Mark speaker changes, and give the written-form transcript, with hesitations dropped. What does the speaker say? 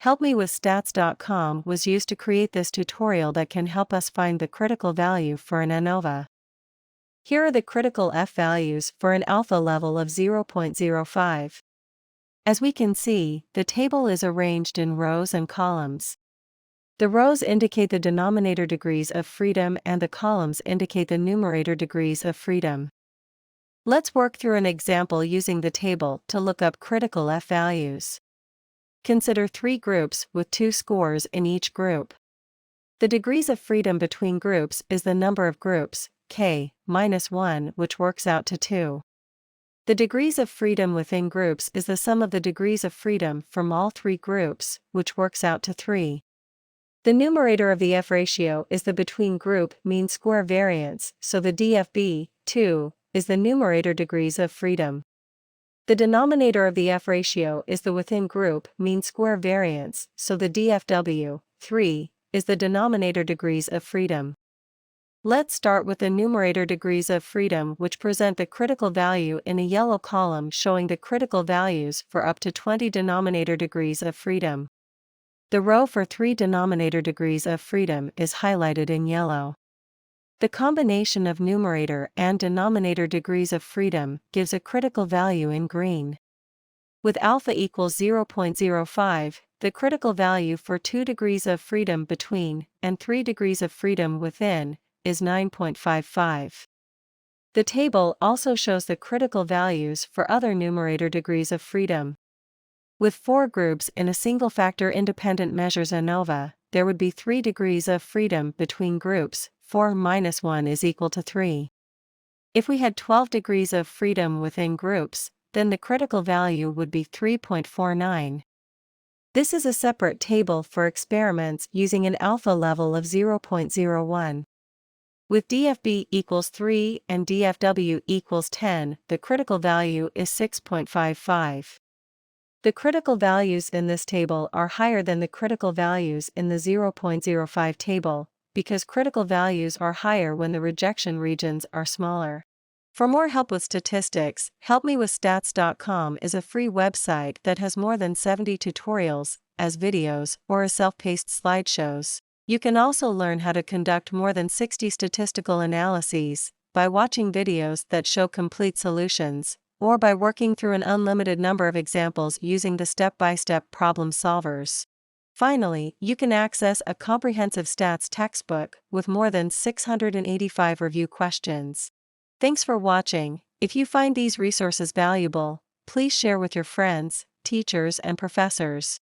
Speaker 1: helpmewithstats.com was used to create this tutorial that can help us find the critical value for an ANOVA. Here are the critical F values for an alpha level of 0.05. As we can see, the table is arranged in rows and columns. The rows indicate the denominator degrees of freedom and the columns indicate the numerator degrees of freedom. Let's work through an example using the table to look up critical F values. Consider 3 groups with 2 scores in each group. The degrees of freedom between groups is the number of groups, k, minus 1, which works out to 2. The degrees of freedom within groups is the sum of the degrees of freedom from all 3 groups, which works out to 3. The numerator of the F ratio is the between group mean square variance, so the DFB, 2, is the numerator degrees of freedom. The denominator of the F ratio is the within group mean square variance, so the DFW, 3, is the denominator degrees of freedom. Let's start with the numerator degrees of freedom, which present the critical value in a yellow column showing the critical values for up to 20 denominator degrees of freedom. The row for 3 denominator degrees of freedom is highlighted in yellow. The combination of numerator and denominator degrees of freedom gives a critical value in green. With alpha equals 0.05, the critical value for 2 degrees of freedom between and 3 degrees of freedom within is 9.55. The table also shows the critical values for other numerator degrees of freedom. With 4 groups in a single-factor independent measures ANOVA, there would be 3 degrees of freedom between groups. 4 minus 1 is equal to 3. If we had 12 degrees of freedom within groups, then the critical value would be 3.49. This is a separate table for experiments using an alpha level of 0.01. With DFB equals 3 and DFW equals 10, the critical value is 6.55. The critical values in this table are higher than the critical values in the 0.05 table, because critical values are higher when the rejection regions are smaller. For more help with statistics, helpmewithstats.com is a free website that has more than 70 tutorials, as videos, or as self-paced slideshows. You can also learn how to conduct more than 60 statistical analyses by watching videos that show complete solutions, or by working through an unlimited number of examples using the step-by-step problem solvers. Finally, you can access a comprehensive stats textbook with more than 685 review questions. Thanks for watching. If you find these resources valuable, please share with your friends, teachers, and professors.